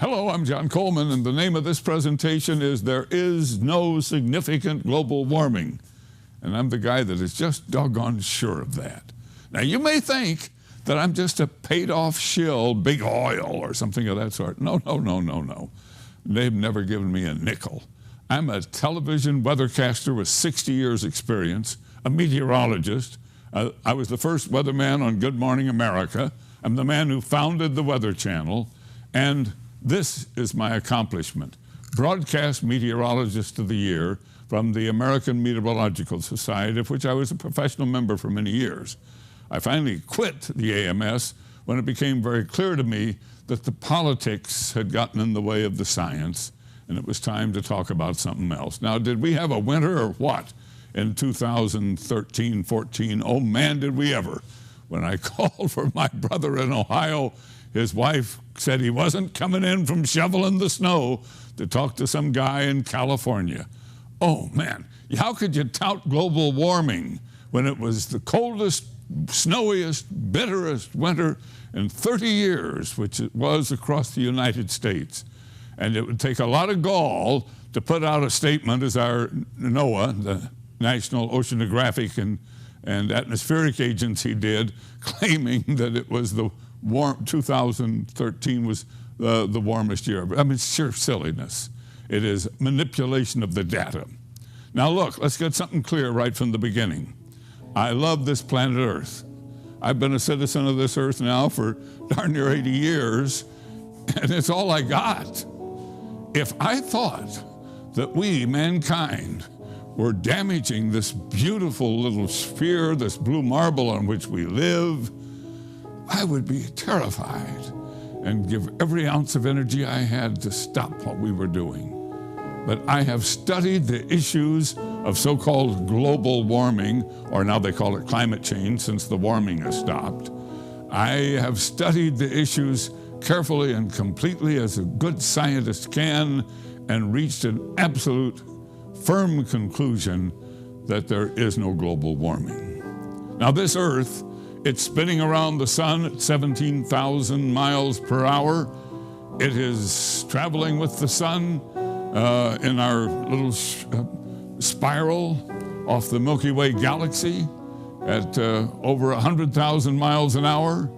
Hello, I'm John Coleman, and the name of this presentation is There Is No Significant Global Warming. And I'm the guy that is just doggone sure of that. Now, you may think that I'm just a paid-off shill, big oil, or something of that sort. No. They've never given me a nickel. I'm a television weathercaster with 60 years' experience, a meteorologist. I was the first weatherman on Good Morning America. I'm the man who founded the Weather Channel, and this is my accomplishment. Broadcast Meteorologist of the Year from the American Meteorological Society, of which I was a professional member for many years. I finally quit the AMS when it became very clear to me that the politics had gotten in the way of the science, and it was time to talk about something else. Now, did we have a winter or what in 2013-14? Oh, man, did we ever. When I called for my brother in Ohio, his wife said he wasn't coming in from shoveling the snow to talk to some guy in California. Oh, man, how could you tout global warming when it was the coldest, snowiest, bitterest winter in 30 years, which it was across the United States? And it would take a lot of gall to put out a statement, as our NOAA, the National Oceanographic and Atmospheric Agency, did, claiming that it was 2013 was the warmest year. I mean, it's sheer silliness. It is manipulation of the data. Now look, let's get something clear right from the beginning. I love this planet Earth. I've been a citizen of this Earth now for darn near 80 years, and it's all I got. If I thought that we, mankind, were damaging this beautiful little sphere, this blue marble on which we live, I would be terrified and give every ounce of energy I had to stop what we were doing. But I have studied the issues of so-called global warming, or now they call it climate change since the warming has stopped. I have studied the issues carefully and completely as a good scientist can, and reached an absolute firm conclusion that there is no global warming. Now, this Earth, it's spinning around the sun at 17,000 miles per hour. It is traveling with the sun in our little spiral off the Milky Way galaxy at over 100,000 miles an hour.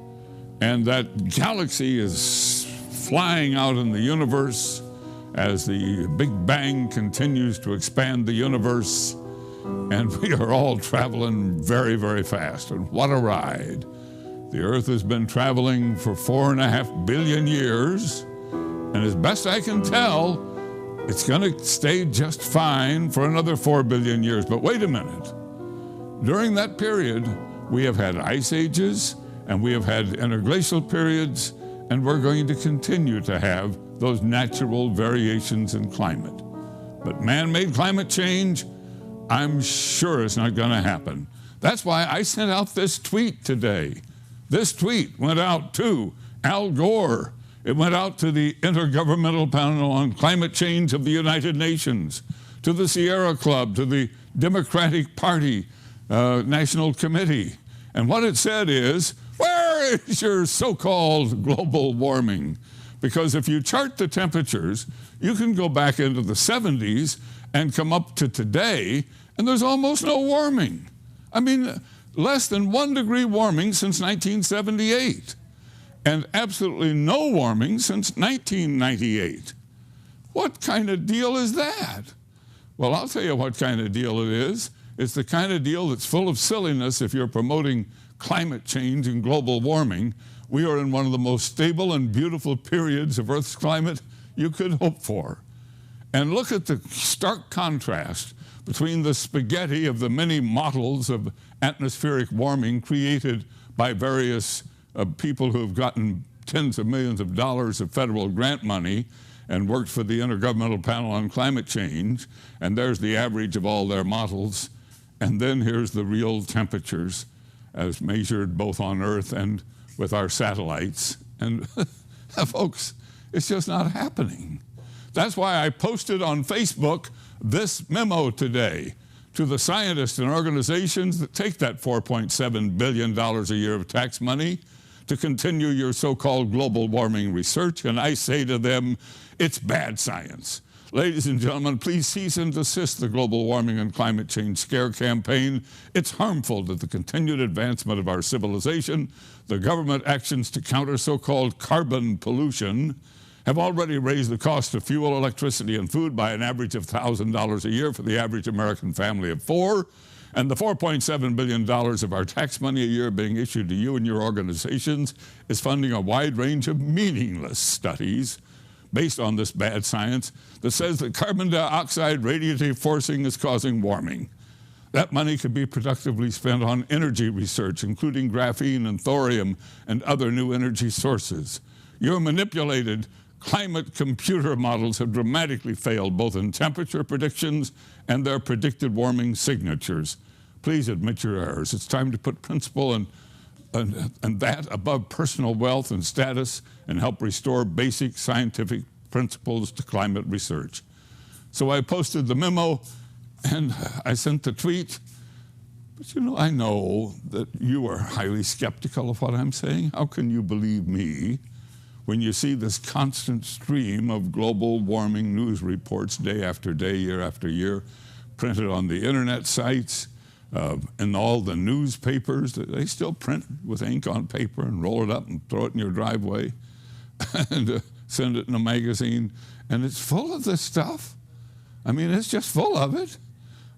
And that galaxy is flying out in the universe as the Big Bang continues to expand the universe. And we are all traveling very, very fast. And what a ride. The Earth has been traveling for 4.5 billion years. And as best I can tell, it's going to stay just fine for another 4 billion years. But wait a minute. During that period, we have had ice ages, and we have had interglacial periods, and we're going to continue to have those natural variations in climate. But man-made climate change, I'm sure it's not going to happen. That's why I sent out this tweet today. This tweet went out to Al Gore. It went out to the Intergovernmental Panel on Climate Change of the United Nations, to the Sierra Club, to the Democratic Party National Committee. And what it said is, where is your so-called global warming? Because if you chart the temperatures, you can go back into the 70s and come up to today, and there's almost no warming. I mean, less than 1 degree warming since 1978, and absolutely no warming since 1998. What kind of deal is that? Well, I'll tell you what kind of deal it is. It's the kind of deal that's full of silliness if you're promoting climate change and global warming. We are in one of the most stable and beautiful periods of Earth's climate you could hope for. And look at the stark contrast between the spaghetti of the many models of atmospheric warming created by various people who have gotten tens of millions of dollars of federal grant money and worked for the Intergovernmental Panel on Climate Change, and there's the average of all their models. And then here's the real temperatures as measured both on Earth and with our satellites. And folks, it's just not happening. That's why I posted on Facebook this memo today to the scientists and organizations that take that $4.7 billion a year of tax money to continue your so-called global warming research, and I say to them, it's bad science. Ladies and gentlemen, please cease and desist the global warming and climate change scare campaign. It's harmful to the continued advancement of our civilization. The government actions to counter so-called carbon pollution have already raised the cost of fuel, electricity, and food by an average of $1,000 a year for the average American family of four. And the $4.7 billion of our tax money a year being issued to you and your organizations is funding a wide range of meaningless studies based on this bad science that says that carbon dioxide radiative forcing is causing warming. That money could be productively spent on energy research, including graphene and thorium and other new energy sources. Your manipulated climate computer models have dramatically failed both in temperature predictions and their predicted warming signatures. Please admit your errors. It's time to put principle and that above personal wealth and status and help restore basic scientific principles to climate research. So I posted the memo and I sent the tweet. But you know, I know that you are highly skeptical of what I'm saying. How can you believe me when you see this constant stream of global warming news reports day after day, year after year, printed on the internet sites, and all the newspapers? They still print with ink on paper and roll it up and throw it in your driveway and send it in a magazine. And it's full of this stuff. I mean, it's just full of it.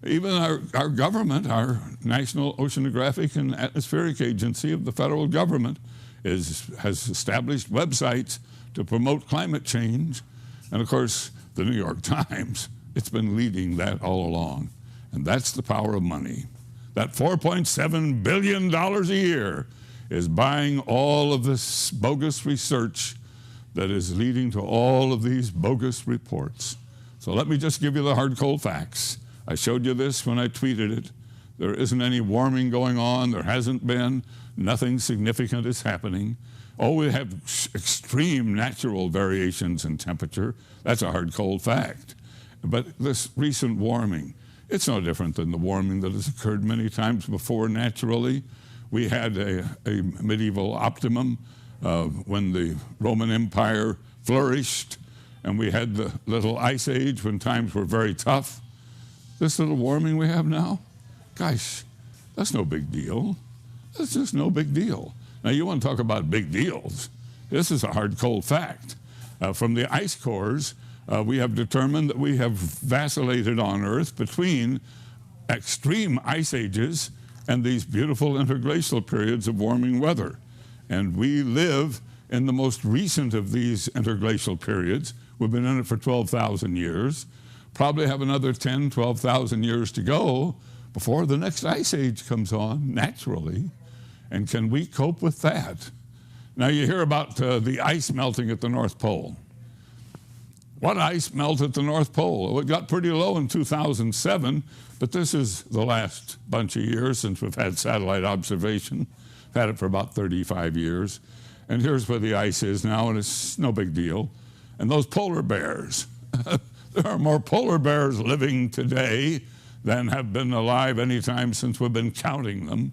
Even our government, our National Oceanographic and Atmospheric Agency of the federal government, has established websites to promote climate change. And of course, the New York Times, it's been leading that all along. And that's the power of money. That $4.7 billion a year is buying all of this bogus research that is leading to all of these bogus reports. So let me just give you the hard, cold facts. I showed you this when I tweeted it. There isn't any warming going on. There hasn't been. Nothing significant is happening. Oh, we have extreme natural variations in temperature. That's a hard, cold fact. But this recent warming, it's no different than the warming that has occurred many times before naturally. We had a medieval optimum when the Roman Empire flourished, and we had the little ice age when times were very tough. This little warming we have now, gosh, that's no big deal. That's just no big deal. Now, you want to talk about big deals. This is a hard, cold fact. From the ice cores, we have determined that we have vacillated on Earth between extreme ice ages and these beautiful interglacial periods of warming weather. And we live in the most recent of these interglacial periods. We've been in it for 12,000 years. Probably have another 10, 12,000 years to go before the next ice age comes on, naturally. And can we cope with that? Now, you hear about the ice melting at the North Pole. What ice melted at the North Pole? Well, it got pretty low in 2007, but this is the last bunch of years since we've had satellite observation. We've had it for about 35 years. And here's where the ice is now, and it's no big deal. And those polar bears, there are more polar bears living today than have been alive any time since we've been counting them.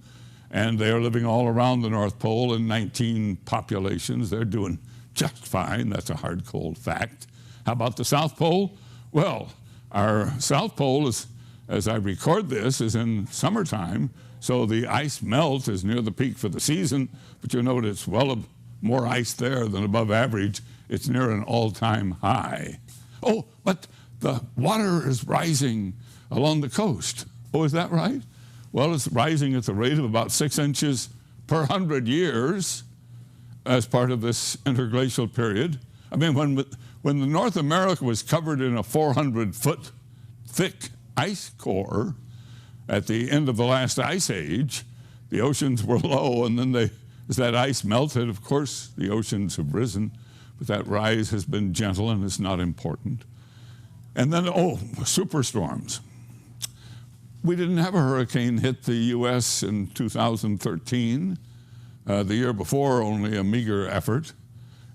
And they are living all around the North Pole in 19 populations. They're doing just fine. That's a hard, cold fact. How about the South Pole? Well, our South Pole, is, as I record this, is in summertime, so the ice melt is near the peak for the season, but you note it's well more ice there than above average. It's near an all-time high. Oh, but the water is rising along the coast. Oh, is that right? Well, it's rising at the rate of about 6 inches per 100 years as part of this interglacial period. I mean, when the North America was covered in a 400-foot thick ice core at the end of the last ice age, the oceans were low, and then as that ice melted, of course, the oceans have risen, but that rise has been gentle and is not important. And then, superstorms. We didn't have a hurricane hit the U.S. in 2013. The year before, only a meager effort.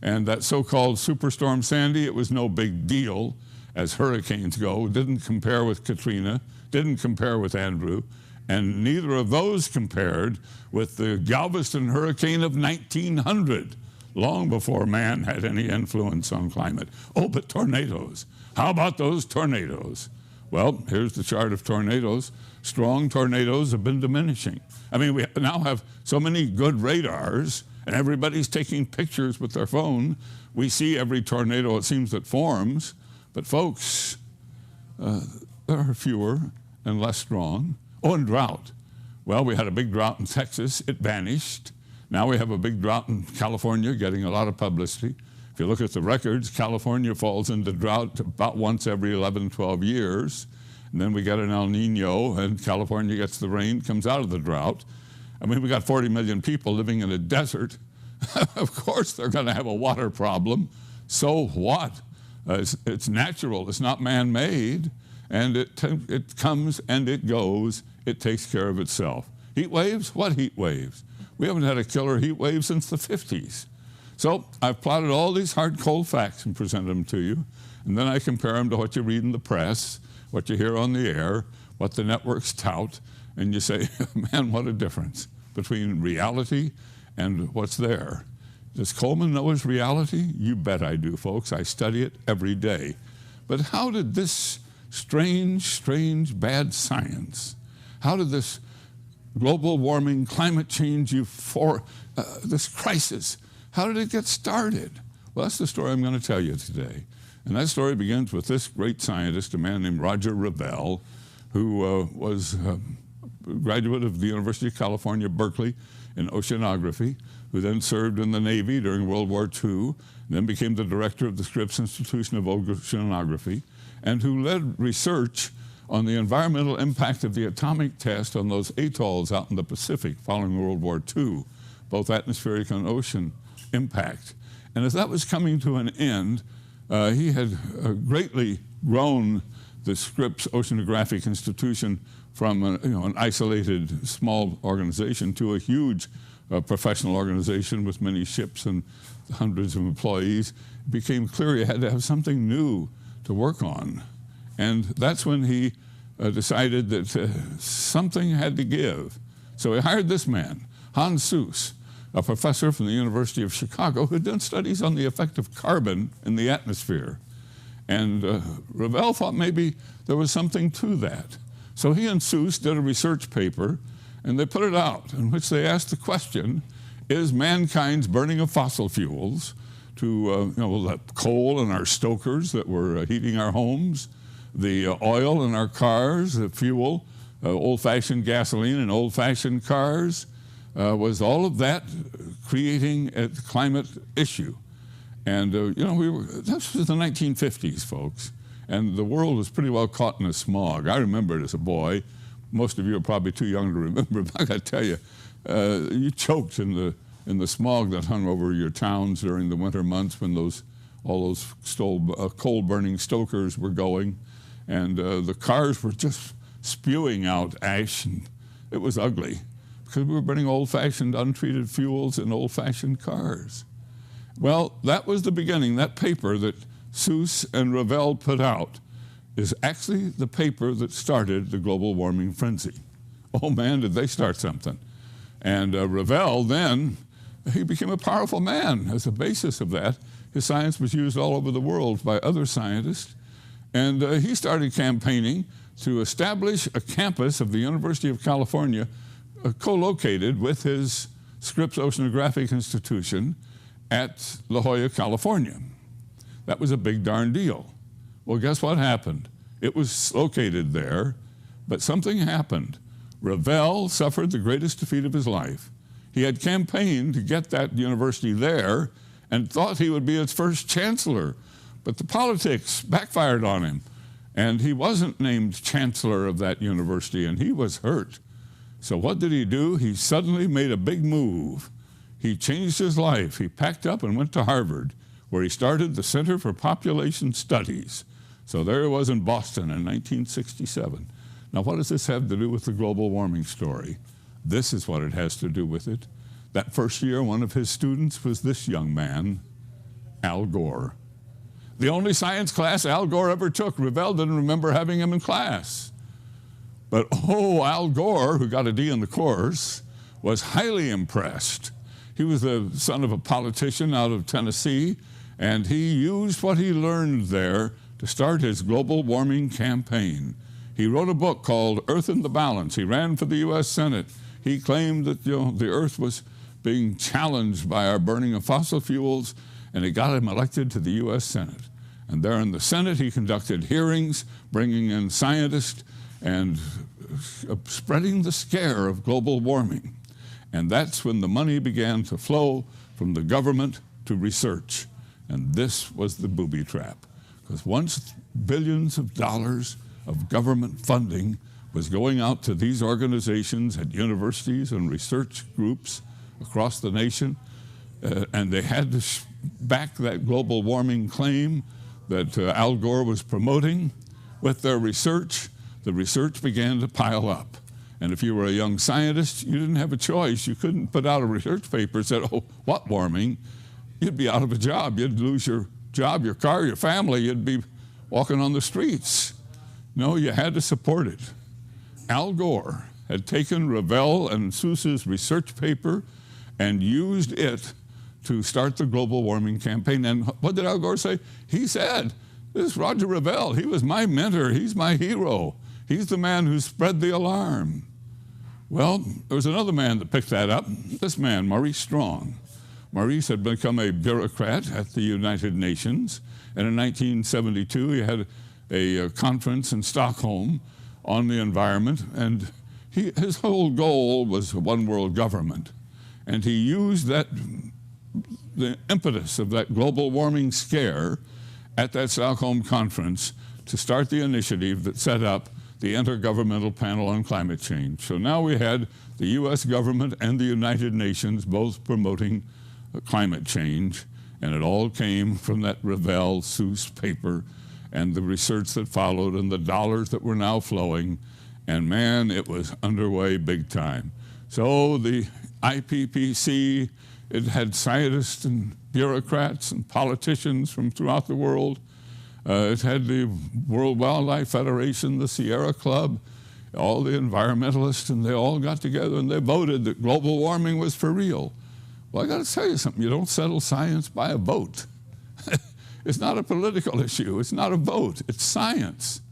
And that so-called Superstorm Sandy, it was no big deal as hurricanes go. It didn't compare with Katrina, didn't compare with Andrew, And neither of those compared with the Galveston hurricane of 1900, long before man had any influence on climate. Oh, but tornadoes. How about those tornadoes? Well, here's the chart of tornadoes. Strong tornadoes have been diminishing. I mean, we now have so many good radars, and everybody's taking pictures with their phone. We see every tornado, it seems, that forms. But folks, there are fewer and less strong. Oh, and drought. Well, we had a big drought in Texas. It vanished. Now we have a big drought in California, getting a lot of publicity. If you look at the records, California falls into drought about once every 11, 12 years. And then we get an El Nino, and California gets the rain, comes out of the drought. I mean, we got 40 million people living in a desert. Of course they're going to have a water problem. So what? It's natural. It's not man-made. And it comes and it goes. It takes care of itself. Heat waves? What heat waves? We haven't had a killer heat wave since the 50s. So I've plotted all these hard, cold facts and presented them to you. And then I compare them to what you read in the press, what you hear on the air, what the networks tout. And you say, man, what a difference between reality and what's there. Does Coleman know his reality? You bet I do, folks. I study it every day. But how did this strange, bad science, how did this global warming, climate change, this crisis, how did it get started? Well, that's the story I'm going to tell you today. And that story begins with this great scientist, a man named Roger Revelle, who was a graduate of the University of California, Berkeley, in oceanography, who then served in the Navy during World War II, then became the director of the Scripps Institution of Oceanography, and who led research on the environmental impact of the atomic test on those atolls out in the Pacific following World War II, both atmospheric and ocean impact. And as that was coming to an end, he had greatly grown the Scripps Oceanographic Institution from an isolated small organization to a huge professional organization with many ships and hundreds of employees. It became clear he had to have something new to work on. And that's when he decided that something had to give. So he hired this man, Hans Suess, a professor from the University of Chicago who had done studies on the effect of carbon in the atmosphere. And Revelle thought maybe there was something to that. So he and Suess did a research paper, and they put it out, in which they asked the question, is mankind's burning of fossil fuels to the coal in our stokers that were heating our homes, the oil in our cars, the fuel, old-fashioned gasoline in old-fashioned cars, was all of that creating a climate issue? And this was the 1950s, folks, and the world was pretty well caught in a smog. I remember it as a boy. Most of you are probably too young to remember, but I got to tell you, you choked in the smog that hung over your towns during the winter months when all those coal-burning stokers were going, and the cars were just spewing out ash, and it was ugly because we were burning old-fashioned untreated fuels in old-fashioned cars. Well, that was the beginning. That paper that Suess and Revelle put out is actually the paper that started the global warming frenzy. Oh man, did they start something. And Revelle then, he became a powerful man as a basis of that. His science was used all over the world by other scientists. And he started campaigning to establish a campus of the University of California co-located with his Scripps Oceanographic Institution at La Jolla, California. That was a big darn deal. Well, guess what happened? It was located there, but something happened. Revelle suffered the greatest defeat of his life. He had campaigned to get that university there and thought he would be its first chancellor, but the politics backfired on him, and he wasn't named chancellor of that university, and he was hurt. So what did he do? He suddenly made a big move. He changed his life. He packed up and went to Harvard, where he started the Center for Population Studies. So there he was in Boston in 1967. Now, what does this have to do with the global warming story? This is what it has to do with it. That first year, one of his students was this young man, Al Gore. The only science class Al Gore ever took, Revelle didn't remember having him in class. But Al Gore, who got a D in the course, was highly impressed. He was the son of a politician out of Tennessee, and he used what he learned there to start his global warming campaign. He wrote a book called Earth in the Balance. He ran for the U.S. Senate. He claimed that the Earth was being challenged by our burning of fossil fuels, and it got him elected to the U.S. Senate. And there in the Senate, he conducted hearings, bringing in scientists and spreading the scare of global warming. And that's when the money began to flow from the government to research. And this was the booby trap. Because once billions of dollars of government funding was going out to these organizations at universities and research groups across the nation, and they had to back that global warming claim that Al Gore was promoting with their research, the research began to pile up. And if you were a young scientist, you didn't have a choice. You couldn't put out a research paper that said, oh, what warming? You'd be out of a job. You'd lose your job, your car, your family. You'd be walking on the streets. No, you had to support it. Al Gore had taken Revell and Seuss's research paper and used it to start the global warming campaign. And what did Al Gore say? He said, this is Roger Revell. He was my mentor. He's my hero. He's the man who spread the alarm. Well, there was another man that picked that up, this man, Maurice Strong. Maurice had become a bureaucrat at the United Nations, and in 1972 he had a conference in Stockholm on the environment, and his whole goal was one world government. And he used the impetus of that global warming scare at that Stockholm conference to start the initiative that set up the Intergovernmental Panel on Climate Change. So now we had the U.S. government and the United Nations both promoting climate change, and it all came from that Revell Seuss paper and the research that followed and the dollars that were now flowing, and man, it was underway big time. So the IPCC, it had scientists and bureaucrats and politicians from throughout the world. It had the World Wildlife Federation, the Sierra Club, all the environmentalists, and they all got together and they voted that global warming was for real. Well, I got to tell you something. You don't settle science by a vote. It's not a political issue. It's not a vote. It's science.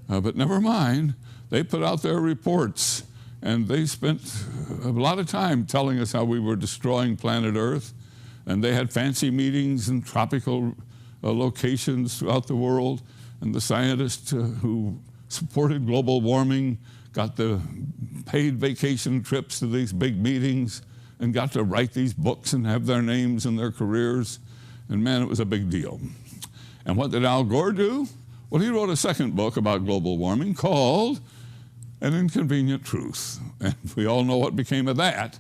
But never mind. They put out their reports, and they spent a lot of time telling us how we were destroying planet Earth. And they had fancy meetings in tropical locations throughout the world. And the scientists who supported global warming got the paid vacation trips to these big meetings and got to write these books and have their names and their careers. And man, it was a big deal. And what did Al Gore do? Well, he wrote a second book about global warming called An Inconvenient Truth. And we all know what became of that.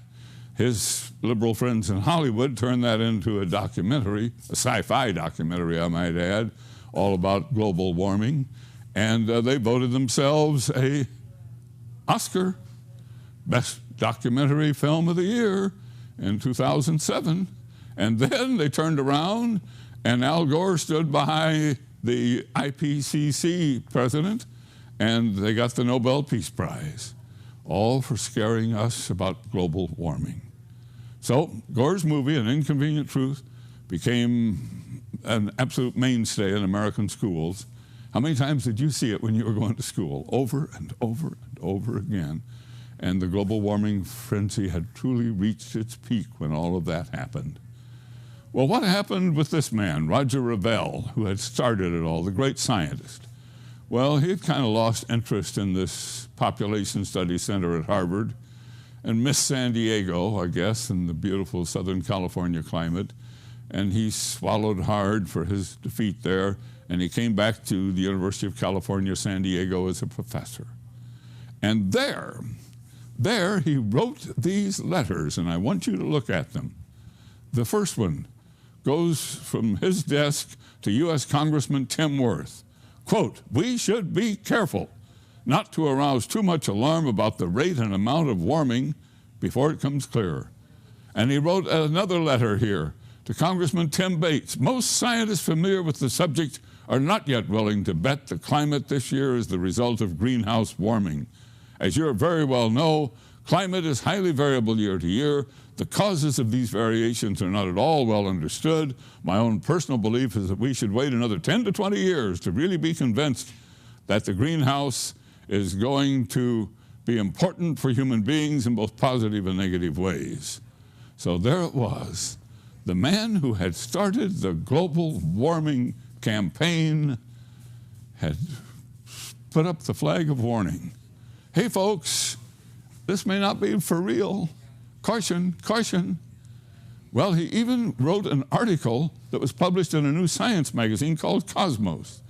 His liberal friends in Hollywood turned that into a documentary, a sci-fi documentary, I might add, all about global warming. And they voted themselves an Oscar, Best Documentary Film of the Year in 2007. And then they turned around and Al Gore stood by the IPCC president and they got the Nobel Peace Prize, all for scaring us about global warming. So Gore's movie, An Inconvenient Truth, became an absolute mainstay in American schools. How many times did you see it when you were going to school? Over and over and over again. And the global warming frenzy had truly reached its peak when all of that happened. Well, what happened with this man, Roger Revell, who had started it all, the great scientist? Well, he had kind of lost interest in this population study center at Harvard and missed San Diego, I guess, and the beautiful Southern California climate. And he swallowed hard for his defeat there, and he came back to the University of California, San Diego as a professor. And there he wrote these letters, and I want you to look at them. The first one goes from his desk to U.S. Congressman Tim Wirth. Quote, "We should be careful not to arouse too much alarm about the rate and amount of warming before it comes clearer." And he wrote another letter here to Congressman Tim Bates. "Most scientists familiar with the subject are not yet willing to bet the climate this year is the result of greenhouse warming. As you very well know, climate is highly variable year to year. The causes of these variations are not at all well understood. My own personal belief is that we should wait another 10 to 20 years to really be convinced that the greenhouse is going to be important for human beings in both positive and negative ways. So there it was. The man who had started the global warming campaign had put up the flag of warning. Hey folks, this may not be for real. Caution, caution. Well, he even wrote an article that was published in a new science magazine called Cosmos.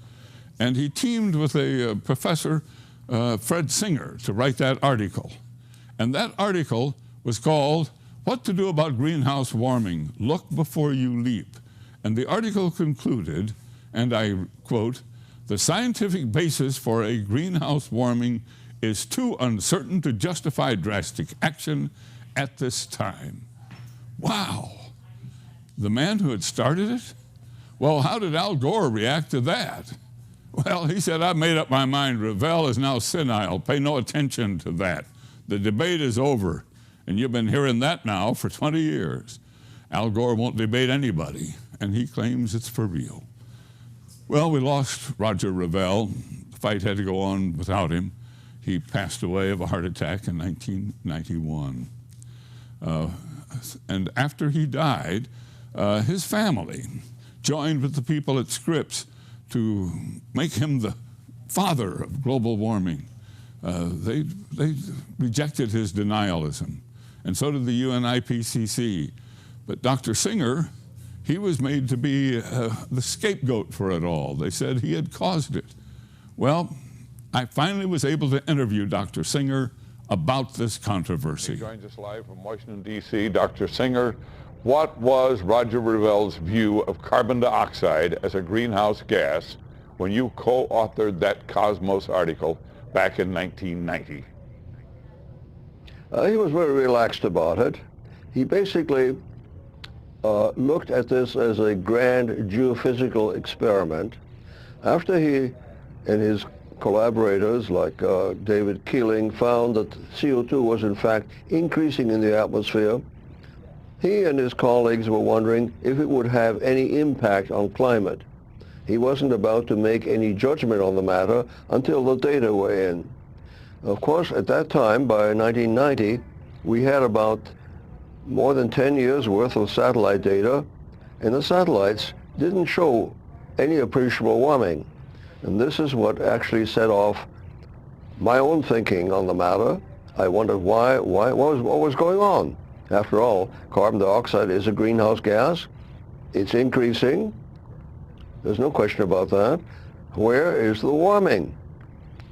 And he teamed with a professor, Fred Singer, to write that article. And that article was called What to Do About Greenhouse Warming, Look Before You Leap. And the article concluded, and I quote, "The scientific basis for a greenhouse warming is too uncertain to justify drastic action at this time." Wow. The man who had started it? Well, how did Al Gore react to that? Well, he said, "I've made up my mind. Revell is now senile. Pay no attention to that. The debate is over." And you've been hearing that now for 20 years. Al Gore won't debate anybody, and he claims it's for real. Well, we lost Roger Revell. The fight had to go on without him. He passed away of a heart attack in 1991. And after he died, his family joined with the people at Scripps to make him the father of global warming. They rejected his denialism, and so did the UNIPCC. But Dr. Singer, he was made to be the scapegoat for it all. They said he had caused it. Well, I finally was able to interview Dr. Singer about this controversy. He joins us live from Washington, D.C. Dr. Singer, what was Roger Revell's view of carbon dioxide as a greenhouse gas when you co-authored that Cosmos article back in 1990? He was very relaxed about it. He basically looked at this as a grand geophysical experiment. After he and his collaborators like David Keeling found that CO2 was in fact increasing in the atmosphere, he and his colleagues were wondering if it would have any impact on climate. He wasn't about to make any judgment on the matter until the data were in. Of course, at that time, by 1990, we had about more than 10 years worth of satellite data, and the satellites didn't show any appreciable warming. And this is what actually set off my own thinking on the matter. I wondered what was going on. After all, carbon dioxide is a greenhouse gas. It's increasing. There's no question about that. Where is the warming?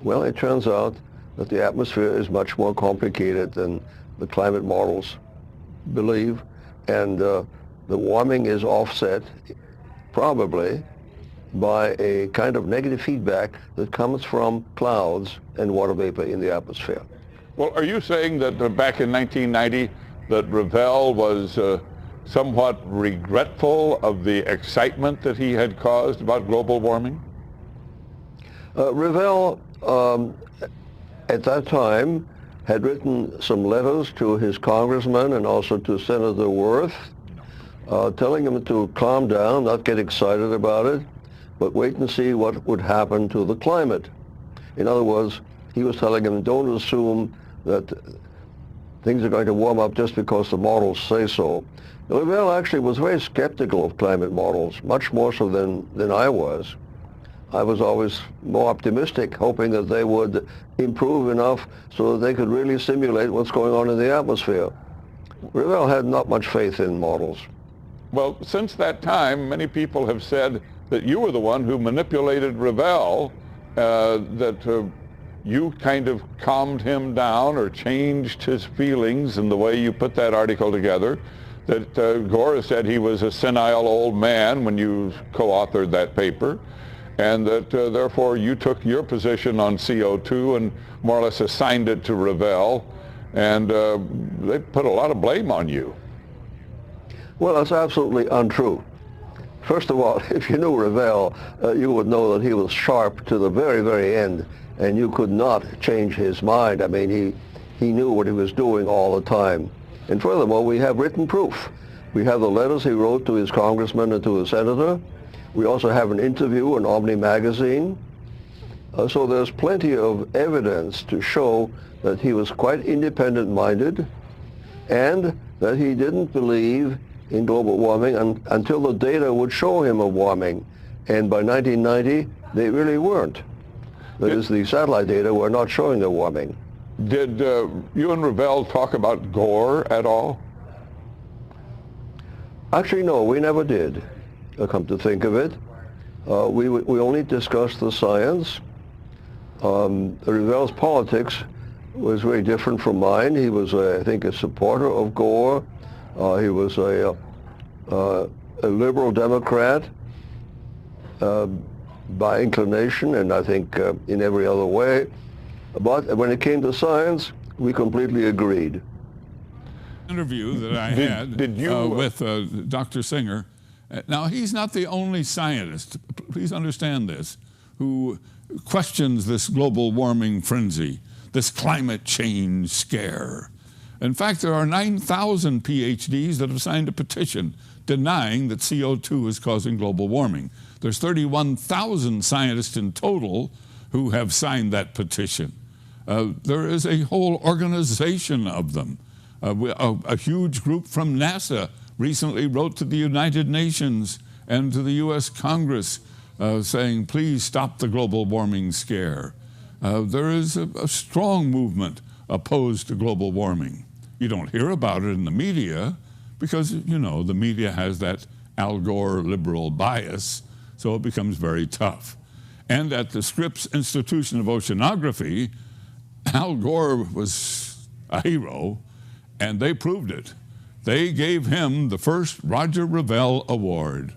Well, it turns out that the atmosphere is much more complicated than the climate models believe, and the warming is offset probably by a kind of negative feedback that comes from clouds and water vapor in the atmosphere. Well, are you saying that back in 1990 that Revell was somewhat regretful of the excitement that he had caused about global warming? Revell, at that time, had written some letters to his congressman and also to Senator Worth, telling him to calm down, not get excited about it, but wait and see what would happen to the climate. In other words, he was telling him, don't assume that things are going to warm up just because the models say so. Revell actually was very skeptical of climate models, much more so than I was. I was always more optimistic, hoping that they would improve enough so that they could really simulate what's going on in the atmosphere. Revell had not much faith in models. Well, since that time, many people have said that you were the one who manipulated Revell, that you kind of calmed him down or changed his feelings in the way you put that article together, that Gore said he was a senile old man when you co-authored that paper, and that therefore you took your position on CO2 and more or less assigned it to Revell, and they put a lot of blame on you. Well, that's absolutely untrue. First of all, if you knew Revell, you would know that he was sharp to the very, very end and you could not change his mind. I mean, he knew what he was doing all the time. And furthermore, we have written proof. We have the letters he wrote to his congressman and to his senator. We also have an interview in Omni magazine. So there's plenty of evidence to show that he was quite independent-minded and that he didn't believe in global warming until the data would show him a warming. And by 1990, they really weren't. That is, the satellite data were not showing a warming. Did you and Revell talk about Gore at all? Actually, no, we never did, come to think of it. We only discussed the science. Revell's politics was very different from mine. He was, I think, a supporter of Gore. He was a liberal Democrat by inclination, and I think in every other way. But when it came to science, we completely agreed. Interview that I had with Dr. Singer. Now, he's not the only scientist, please understand this, who questions this global warming frenzy, this climate change scare. In fact, there are 9,000 PhDs that have signed a petition denying that CO2 is causing global warming. There's 31,000 scientists in total who have signed that petition. There is a whole organization of them. A huge group from NASA recently wrote to the United Nations and to the U.S. Congress saying, please stop the global warming scare. There is a strong movement opposed to global warming. You don't hear about it in the media because, you know, the media has that Al Gore liberal bias, so it becomes very tough. And at the Scripps Institution of Oceanography, Al Gore was a hero, and they proved it. They gave him the first Roger Revell Award.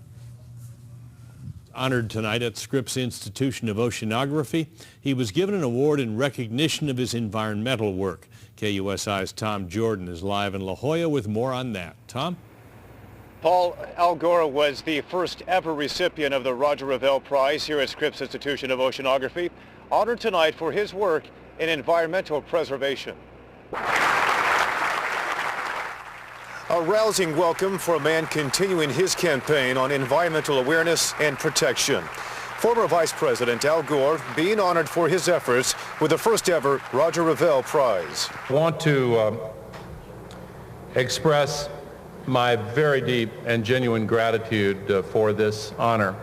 Honored tonight at Scripps Institution of Oceanography. He was given an award in recognition of his environmental work. KUSI's Tom Jordan is live in La Jolla with more on that. Tom? Paul, Al Gore was the first ever recipient of the Roger Revell Prize here at Scripps Institution of Oceanography, honored tonight for his work in environmental preservation. A rousing welcome for a man continuing his campaign on environmental awareness and protection. Former Vice President Al Gore being honored for his efforts with the first ever Roger Revell Prize. I want to express my very deep and genuine gratitude for this honor.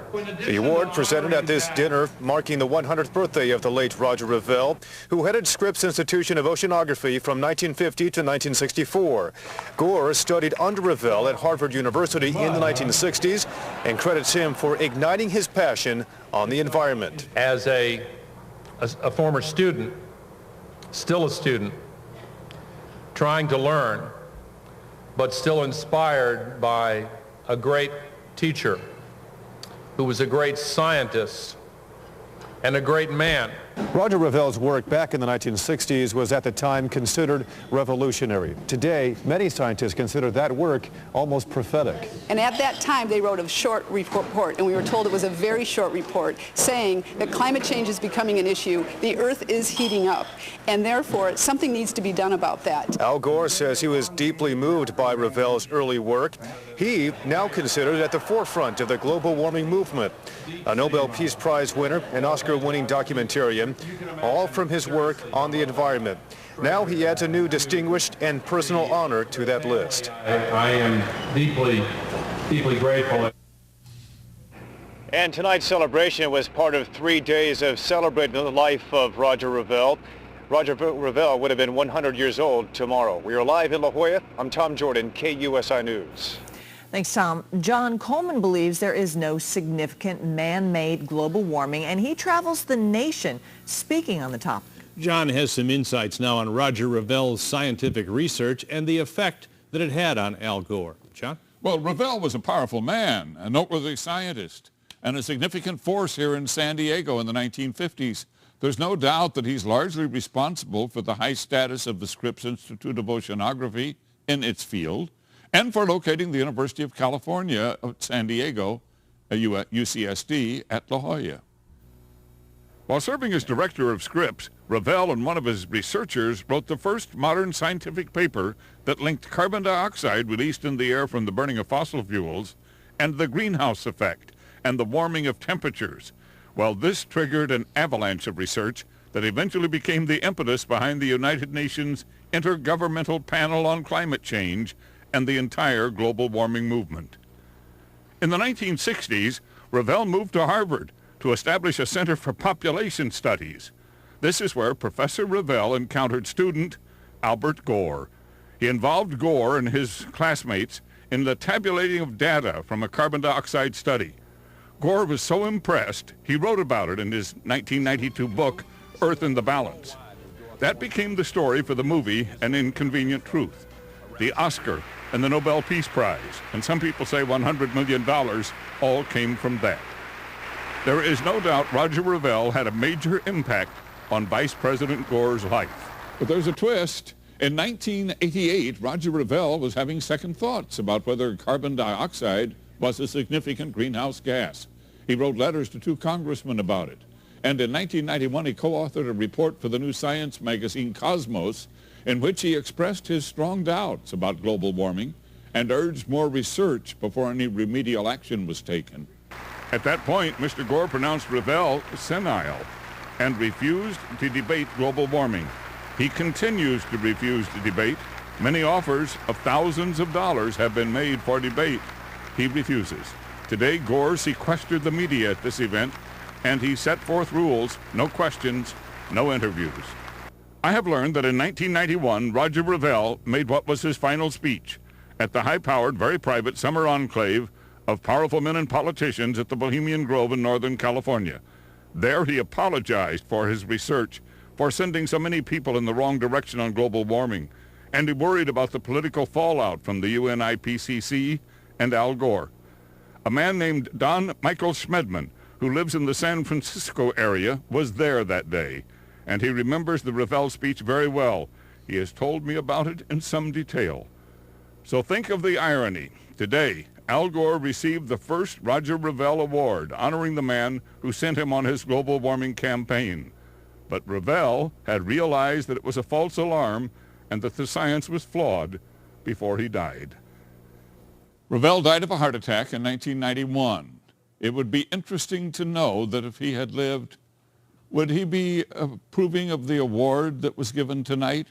The award presented at this dinner marking the 100th birthday of the late Roger Revell, who headed Scripps Institution of Oceanography from 1950 to 1964. Gore studied under Revell at Harvard University in the 1960s and credits him for igniting his passion on the environment. As a former student, still a student, trying to learn, but still inspired by a great teacher who was a great scientist and a great man. Roger Revell's work back in the 1960s was at the time considered revolutionary. Today, many scientists consider that work almost prophetic. And at that time, they wrote a short report, and we were told it was a very short report, saying that climate change is becoming an issue, the Earth is heating up, and therefore something needs to be done about that. Al Gore says he was deeply moved by Revell's early work. He now considered at the forefront of the global warming movement. A Nobel Peace Prize winner, an Oscar-winning documentarian, all from his work on the environment. Now he adds a new distinguished and personal honor to that list. I am deeply, deeply grateful. And tonight's celebration was part of 3 days of celebrating the life of Roger Revell. Roger Revell would have been 100 years old tomorrow. We are live in La Jolla. I'm Tom Jordan, KUSI News. Thanks, Tom. John Coleman believes there is no significant man-made global warming, and he travels the nation speaking on the topic. John has some insights now on Roger Revell's scientific research and the effect that it had on Al Gore. John? Well, Revell was a powerful man, a noteworthy scientist, and a significant force here in San Diego in the 1950s. There's no doubt that he's largely responsible for the high status of the Scripps Institute of Oceanography in its field, and for locating the University of California at San Diego, UCSD, at La Jolla. While serving as director of Scripps, Revell and one of his researchers wrote the first modern scientific paper that linked carbon dioxide released in the air from the burning of fossil fuels and the greenhouse effect and the warming of temperatures. Well, this triggered an avalanche of research that eventually became the impetus behind the United Nations Intergovernmental Panel on Climate Change and the entire global warming movement. In the 1960s, Revell moved to Harvard to establish a Center for Population Studies. This is where Professor Revell encountered student Albert Gore. He involved Gore and his classmates in the tabulating of data from a carbon dioxide study. Gore was so impressed, he wrote about it in his 1992 book, Earth in the Balance. That became the story for the movie An Inconvenient Truth, the Oscar and the Nobel Peace Prize, and some people say $100 million all came from that. There is no doubt Roger Revell had a major impact on Vice President Gore's life. But there's a twist. In 1988, Roger Revell was having second thoughts about whether carbon dioxide was a significant greenhouse gas. He wrote letters to 2 congressmen about it. And in 1991, he co-authored a report for the new science magazine Cosmos, in which he expressed his strong doubts about global warming and urged more research before any remedial action was taken. At that point, Mr. Gore pronounced Revell senile and refused to debate global warming. He continues to refuse to debate. Many offers of thousands of dollars have been made for debate. He refuses. Today, Gore sequestered the media at this event, and he set forth rules: no questions, no interviews. I have learned that in 1991, Roger Revell made what was his final speech at the high-powered, very private summer enclave of powerful men and politicians at the Bohemian Grove in Northern California. There he apologized for his research, for sending so many people in the wrong direction on global warming, and he worried about the political fallout from the UN IPCC and Al Gore. A man named Don Michael Schmedman, who lives in the San Francisco area, was there that day, and he remembers the Revell speech very well. He has told me about it in some detail. So think of the irony. Today, Al Gore received the first Roger Revell Award, honoring the man who sent him on his global warming campaign. But Revell had realized that it was a false alarm and that the science was flawed before he died. Revell died of a heart attack in 1991. It would be interesting to know that if he had lived, would he be approving of the award that was given tonight?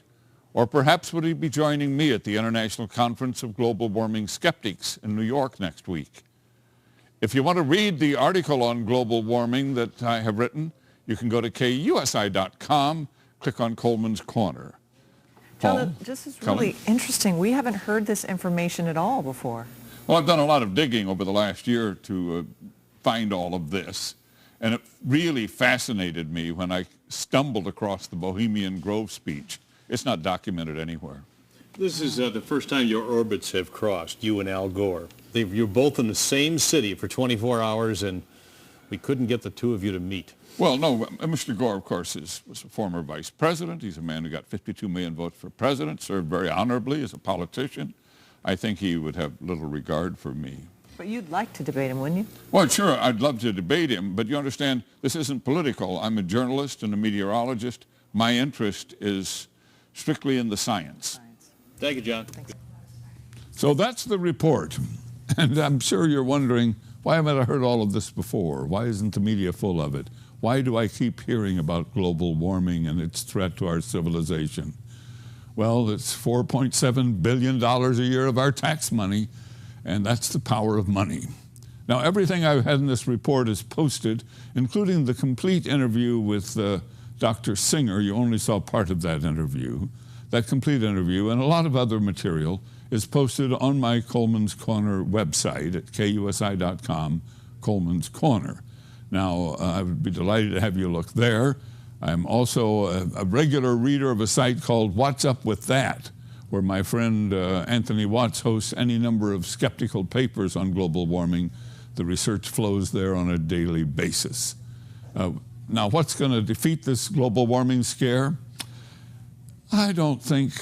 Or perhaps would he be joining me at the International Conference of Global Warming Skeptics in New York next week? If you want to read the article on global warming that I have written, you can go to KUSI.com, click on Coleman's Corner. John, this is really interesting. We haven't heard this information at all before. Well, I've done a lot of digging over the last year to find all of this, and it really fascinated me when I stumbled across the Bohemian Grove speech. It's not documented anywhere. This is the first time your orbits have crossed, you and Al Gore. You're both in the same city for 24 hours, and we couldn't get the two of you to meet. Well, no, Mr. Gore, of course, was a former vice president. He's a man who got 52 million votes for president, served very honorably as a politician. I think he would have little regard for me. But you'd like to debate him, wouldn't you? Well, sure, I'd love to debate him, but you understand, this isn't political. I'm a journalist and a meteorologist. My interest is strictly in the science. Thank you, John. Thank you. So that's the report. And I'm sure you're wondering, why haven't I heard all of this before? Why isn't the media full of it? Why do I keep hearing about global warming and its threat to our civilization? Well, it's $4.7 billion a year of our tax money, and that's the power of money. Now, everything I've had in this report is posted, including the complete interview with Dr. Singer. You only saw part of that interview. That complete interview and a lot of other material is posted on my Coleman's Corner website at KUSI.com, Coleman's Corner. Now, I would be delighted to have you look there. I'm also a regular reader of a site called What's Up With That, where my friend Anthony Watts hosts any number of skeptical papers on global warming. The research flows there on a daily basis. Now, what's going to defeat this global warming scare? I don't think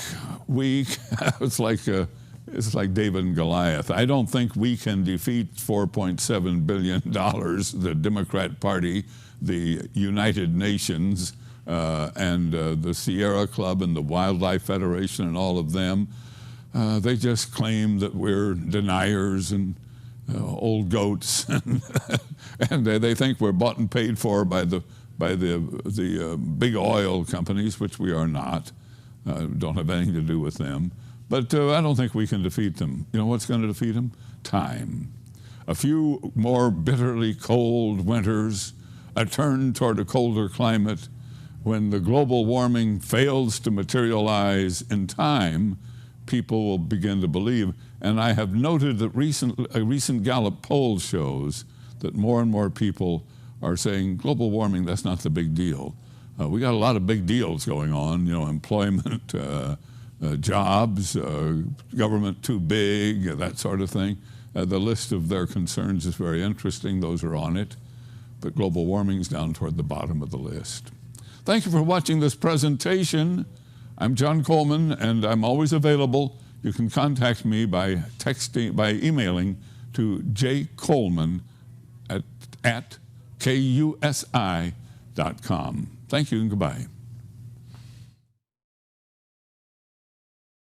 it's like it's like David and Goliath. I don't think we can defeat $4.7 billion, the Democrat Party, the United Nations, and the Sierra Club and the Wildlife Federation and all of them. They just claim that we're deniers and old goats, and they think we're bought and paid for by the big oil companies, which we are not. Don't have anything to do with them. But I don't think we can defeat them. You know what's going to defeat them? Time. A few more bitterly cold winters, a turn toward a colder climate. When the global warming fails to materialize in time, people will begin to believe. And I have noted that a recent Gallup poll shows that more and more people are saying global warming, that's not the big deal. We got a lot of big deals going on, you know, employment, jobs, government too big, that sort of thing. The list of their concerns is very interesting. Those are on it. But global warming's down toward the bottom of the list. Thank you for watching this presentation. I'm John Coleman, and I'm always available. You can contact me by emailing to jcoleman@kusi.com. Thank you and goodbye.